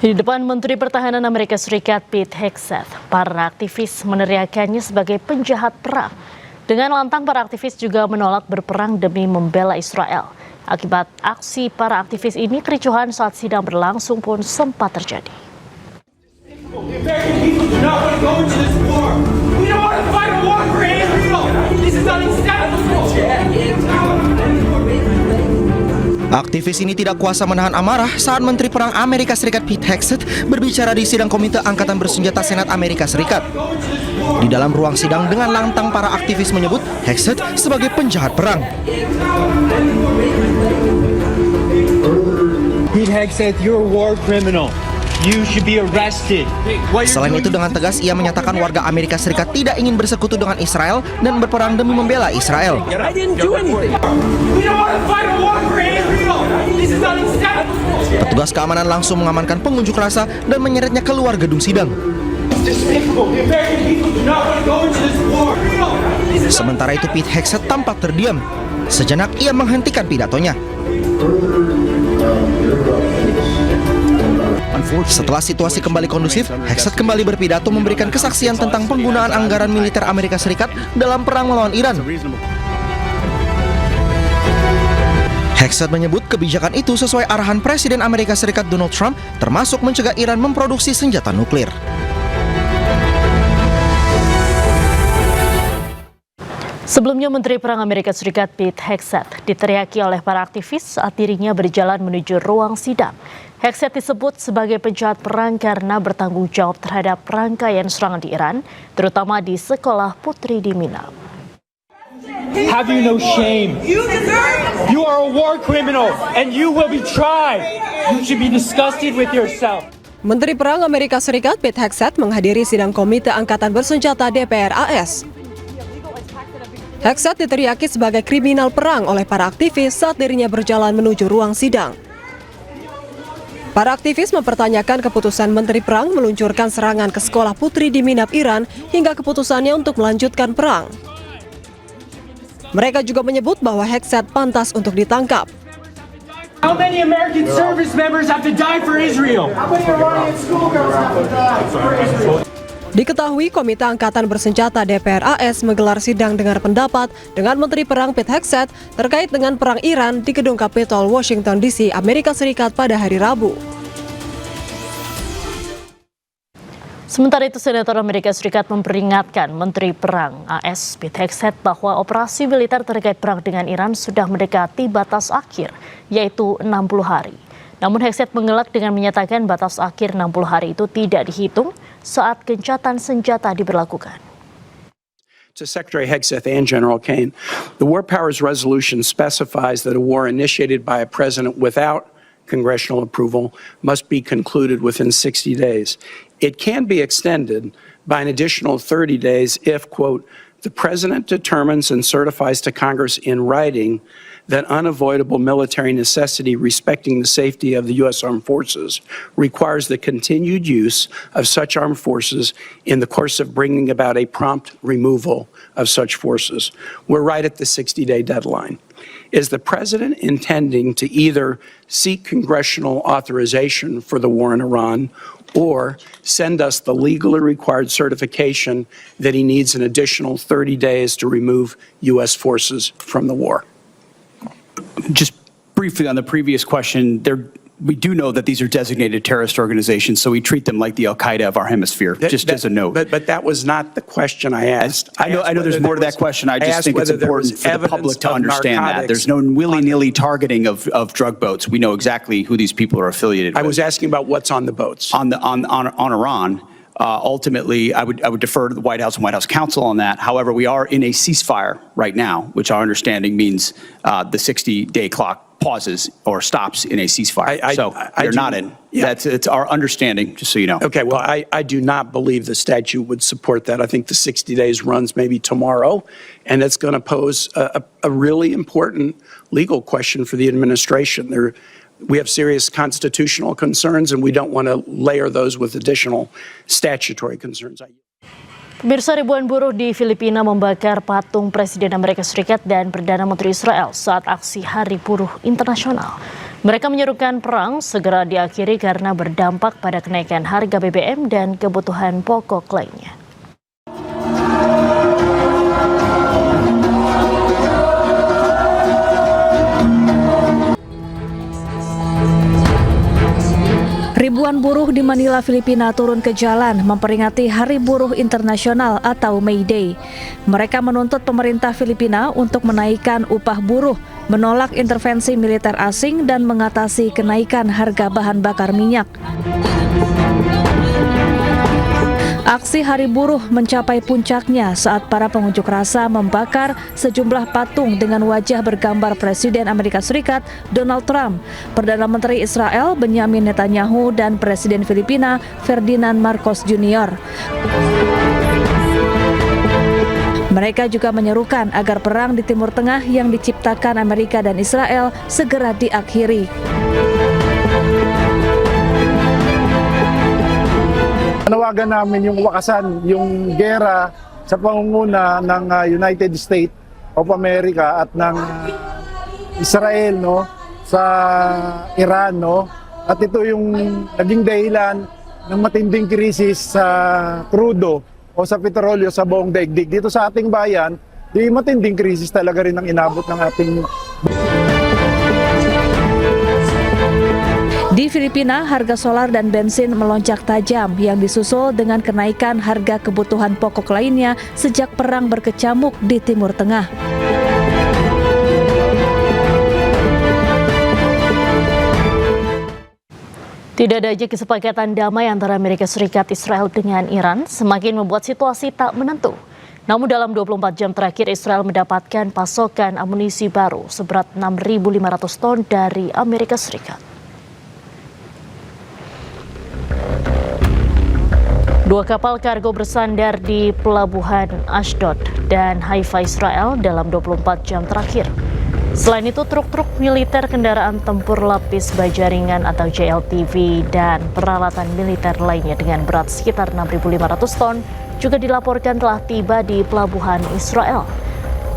Di depan Menteri Pertahanan Amerika Serikat Pete Hegseth, para aktivis meneriakannya sebagai penjahat perang. Dengan lantang, para aktivis juga menolak berperang demi membela Israel. Akibat aksi para aktivis ini, kericuhan saat sidang berlangsung pun sempat terjadi. Aktivis ini tidak kuasa menahan amarah saat Menteri Perang Amerika Serikat Pete Hegseth berbicara di sidang Komite Angkatan Bersenjata Senat Amerika Serikat. Di dalam ruang sidang dengan lantang para aktivis menyebut Hegseth sebagai penjahat perang. Pete Hegseth, you're a war criminal. You should be arrested. Selain itu, dengan tegas ia menyatakan warga Amerika Serikat tidak ingin bersekutu dengan Israel dan berperang demi membela Israel. Petugas keamanan langsung mengamankan pengunjuk rasa dan menyeretnya keluar gedung sidang. Sementara itu, Pete Hegseth tampak terdiam. Sejenak ia menghentikan pidatonya. Setelah situasi kembali kondusif, Hegseth kembali berpidato memberikan kesaksian tentang penggunaan anggaran militer Amerika Serikat dalam perang melawan Iran. Hegseth menyebut kebijakan itu sesuai arahan Presiden Amerika Serikat Donald Trump, termasuk mencegah Iran memproduksi senjata nuklir. Sebelumnya, Menteri Perang Amerika Serikat Pete Hegseth diteriaki oleh para aktivis saat dirinya berjalan menuju ruang sidang. Hegseth disebut sebagai penjahat perang karena bertanggung jawab terhadap rangkaian serangan di Iran, terutama di sekolah putri di Minang. Have you no shame? You are a war criminal and you will be tried. You should be disgusted with yourself. Menteri Perang Amerika Serikat Pete Hegseth menghadiri sidang Komite Angkatan Bersenjata DPR AS. Hegseth diteriaki sebagai kriminal perang oleh para aktivis saat dirinya berjalan menuju ruang sidang. Para aktivis mempertanyakan keputusan Menteri Perang meluncurkan serangan ke sekolah putri di Minab, Iran, hingga keputusannya untuk melanjutkan perang. Mereka juga menyebut bahwa Hegseth pantas untuk ditangkap. How many American service members have to die for Israel? How many Iranian schoolgirls have to die for Israel? Diketahui Komite Angkatan Bersenjata DPR AS menggelar sidang dengar pendapat dengan Menteri Perang Pete Hegseth terkait dengan perang Iran di Gedung Capitol Washington DC, Amerika Serikat pada hari Rabu. Sementara itu, Senator Amerika Serikat memperingatkan Menteri Perang AS Pete Hegseth bahwa operasi militer terkait perang dengan Iran sudah mendekati batas akhir, yaitu 60 hari. Namun Hegseth mengelak dengan menyatakan batas akhir 60 hari itu tidak dihitung saat gencatan senjata diberlakukan. To Secretary Hegseth and General Kane, the War Powers Resolution specifies that a war initiated by a president without congressional approval must be concluded within 60 days. It can be extended by an additional 30 days if, quote, the president determines and certifies to Congress in writing that unavoidable military necessity respecting the safety of the U.S. Armed Forces requires the continued use of such armed forces in the course of bringing about a prompt removal of such forces. We're right at the 60-day deadline. Is the president intending to either seek congressional authorization for the war in Iran or send us the legally required certification that he needs an additional 30 days to remove U.S. forces from the war? Just briefly on the previous question, we do know that these are designated terrorist organizations, so we treat them like the Al-Qaeda of our hemisphere, just as a note. But that was not the question I asked. I know there's more to that question. I just think it's important for the public to understand that. There's no willy-nilly targeting of drug boats. We know exactly who these people are affiliated with. I was asking about what's on the boats. On Iran. Ultimately, I would defer to the White House and White House counsel on that. However, we are in a ceasefire right now, which our understanding means the 60-day clock pauses or stops in a ceasefire. They're not in. Yeah. It's our understanding, just so you know. Okay, well, I do not believe the statute would support that. I think the 60 days runs maybe tomorrow, and it's going to pose a really important legal question for the administration. We have serious constitutional concerns, and we don't want to layer those with additional statutory concerns. Pemirsa, ribuan buruh di Filipina membakar patung Presiden Amerika Serikat dan Perdana Menteri Israel saat aksi Hari Buruh Internasional. Mereka menyerukan perang segera diakhiri karena berdampak pada kenaikan harga BBM dan kebutuhan pokok lainnya. Ribuan buruh di Manila, Filipina turun ke jalan memperingati Hari Buruh Internasional atau May Day. Mereka menuntut pemerintah Filipina untuk menaikkan upah buruh, menolak intervensi militer asing, dan mengatasi kenaikan harga bahan bakar minyak. Aksi Hari Buruh mencapai puncaknya saat para pengunjuk rasa membakar sejumlah patung dengan wajah bergambar Presiden Amerika Serikat Donald Trump, Perdana Menteri Israel Benyamin Netanyahu, dan Presiden Filipina Ferdinand Marcos Jr. Mereka juga menyerukan agar perang di Timur Tengah yang diciptakan Amerika dan Israel segera diakhiri. Panawagan namin yung wakasan, yung gera sa pangunguna ng United States of America at ng Israel, no, sa Iran, no. At ito yung naging dahilan ng matinding krisis sa krudo o sa petrolyo sa buong daigdig. Dito sa ating bayan, di matinding krisis talaga rin ang inabot ng ating. Di Filipina, harga solar dan bensin melonjak tajam yang disusul dengan kenaikan harga kebutuhan pokok lainnya sejak perang berkecamuk di Timur Tengah. Tidak adanya kesepakatan damai antara Amerika Serikat, Israel dengan Iran semakin membuat situasi tak menentu. Namun dalam 24 jam terakhir Israel mendapatkan pasokan amunisi baru seberat 6.500 ton dari Amerika Serikat. Dua kapal kargo bersandar di pelabuhan Ashdod dan Haifa, Israel dalam 24 jam terakhir. Selain itu, truk-truk militer, kendaraan tempur lapis baja ringan atau JLTV, dan peralatan militer lainnya dengan berat sekitar 6.500 ton juga dilaporkan telah tiba di pelabuhan Israel.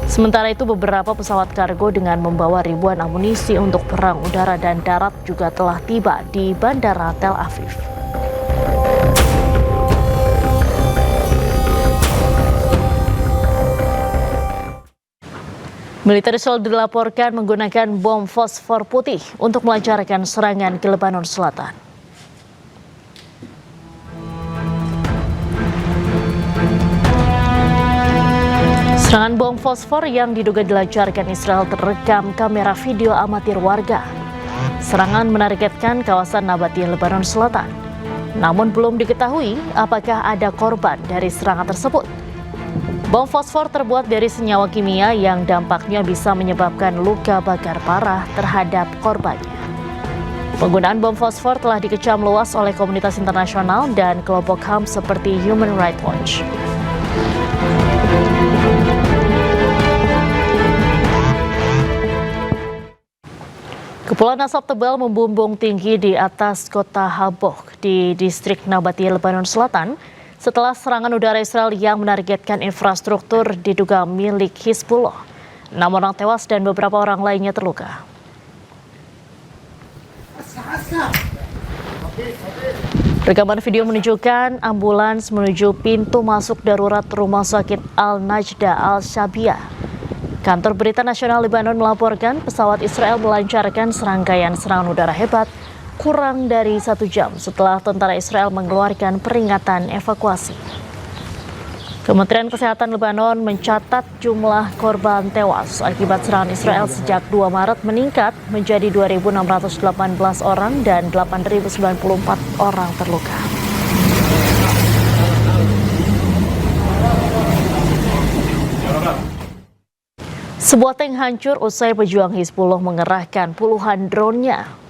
Sementara itu, beberapa pesawat kargo dengan membawa ribuan amunisi untuk perang udara dan darat juga telah tiba di Bandara Tel Aviv. Militer Israel dilaporkan menggunakan bom fosfor putih untuk melancarkan serangan ke Lebanon Selatan. Serangan bom fosfor yang diduga dilancarkan Israel terekam kamera video amatir warga. Serangan menargetkan kawasan Nabatia, Lebanon Selatan. Namun belum diketahui apakah ada korban dari serangan tersebut. Bom fosfor terbuat dari senyawa kimia yang dampaknya bisa menyebabkan luka bakar parah terhadap korbannya. Penggunaan bom fosfor telah dikecam luas oleh komunitas internasional dan kelompok HAM seperti Human Rights Watch. Kepulan asap tebal membumbung tinggi di atas kota Habok di distrik Nabatia, Lebanon Selatan, setelah serangan udara Israel yang menargetkan infrastruktur diduga milik Hizbullah. 6 orang tewas dan beberapa orang lainnya terluka. Rekaman video menunjukkan ambulans menuju pintu masuk darurat Rumah Sakit Al-Najda Al-Shabia. Kantor Berita Nasional Lebanon melaporkan pesawat Israel melancarkan serangkaian serangan udara hebat kurang dari 1 jam setelah tentara Israel mengeluarkan peringatan evakuasi. Kementerian Kesehatan Lebanon mencatat jumlah korban tewas akibat serangan Israel sejak 2 Maret meningkat menjadi 2.618 orang dan 8.094 orang terluka. Sebuah tank hancur usai pejuang Hizbullah mengerahkan puluhan drone-nya.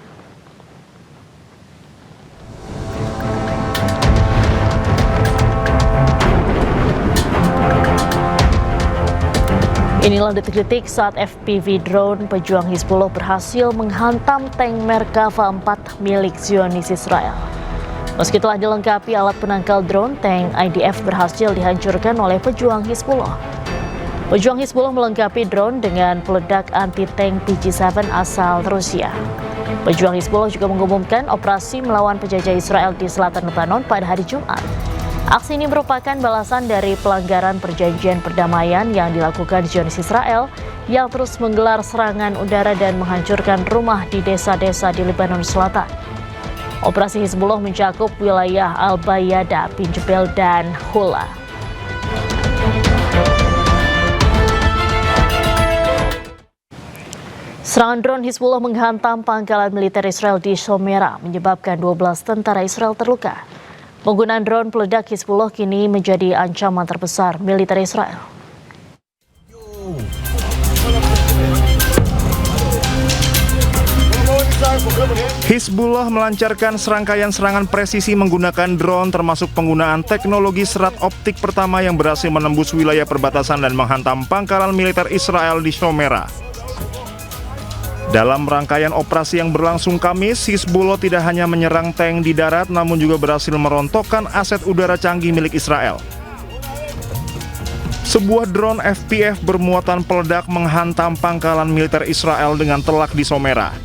Inilah detik-detik saat FPV drone pejuang Hizbullah berhasil menghantam tank Merkava 4 milik Zionis Israel. Meski telah dilengkapi alat penangkal drone, tank IDF berhasil dihancurkan oleh pejuang Hizbullah. Pejuang Hizbullah melengkapi drone dengan peledak anti-tank PG-7 asal Rusia. Pejuang Hizbullah juga mengumumkan operasi melawan penjajah Israel di selatan Lebanon pada hari Jumat. Aksi ini merupakan balasan dari pelanggaran perjanjian perdamaian yang dilakukan Zionis Israel yang terus menggelar serangan udara dan menghancurkan rumah di desa-desa di Lebanon Selatan. Operasi Hizbullah mencakup wilayah Al-Bayada, Bin Jebel, dan Hula. Serangan drone Hizbullah menghantam pangkalan militer Israel di Shomera, menyebabkan 12 tentara Israel terluka. Penggunaan drone peledak Hizbullah kini menjadi ancaman terbesar militer Israel. Hizbullah melancarkan serangkaian serangan presisi menggunakan drone, termasuk penggunaan teknologi serat optik pertama yang berhasil menembus wilayah perbatasan dan menghantam pangkalan militer Israel di Shomera. Dalam rangkaian operasi yang berlangsung Kamis, Hizbullah tidak hanya menyerang tank di darat, namun juga berhasil merontokkan aset udara canggih milik Israel. Sebuah drone FPV bermuatan peledak menghantam pangkalan militer Israel dengan telak di Shomera.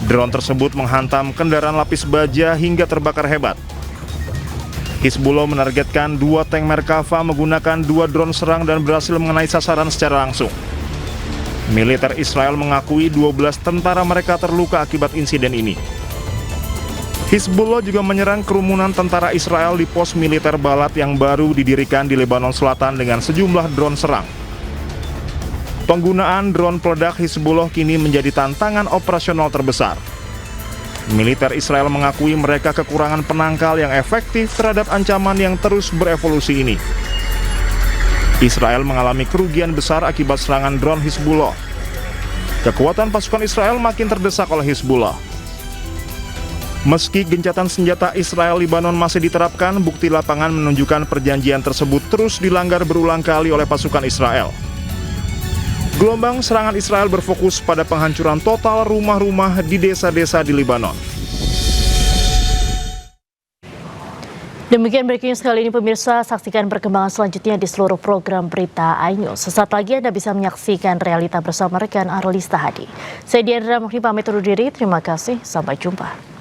Drone tersebut menghantam kendaraan lapis baja hingga terbakar hebat. Hizbullah menargetkan 2 tank Merkava menggunakan 2 drone serang dan berhasil mengenai sasaran secara langsung. Militer Israel mengakui 12 tentara mereka terluka akibat insiden ini. Hizbullah juga menyerang kerumunan tentara Israel di pos militer Balat yang baru didirikan di Lebanon Selatan dengan sejumlah drone serang. Penggunaan drone peledak Hizbullah kini menjadi tantangan operasional terbesar. Militer Israel mengakui mereka kekurangan penangkal yang efektif terhadap ancaman yang terus berevolusi ini. Israel mengalami kerugian besar akibat serangan drone Hizbullah. Kekuatan pasukan Israel makin terdesak oleh Hizbullah. Meski gencatan senjata Israel-Lebanon masih diterapkan, bukti lapangan menunjukkan perjanjian tersebut terus dilanggar berulang kali oleh pasukan Israel. Gelombang serangan Israel berfokus pada penghancuran total rumah-rumah di desa-desa di Lebanon. Demikian breaking news kali ini pemirsa, saksikan perkembangan selanjutnya di seluruh program berita iNews. Sesaat lagi Anda bisa menyaksikan realita bersama rekan Arlista Hadi. Saya Diandra Mukhni pamit undur diri, terima kasih, sampai jumpa.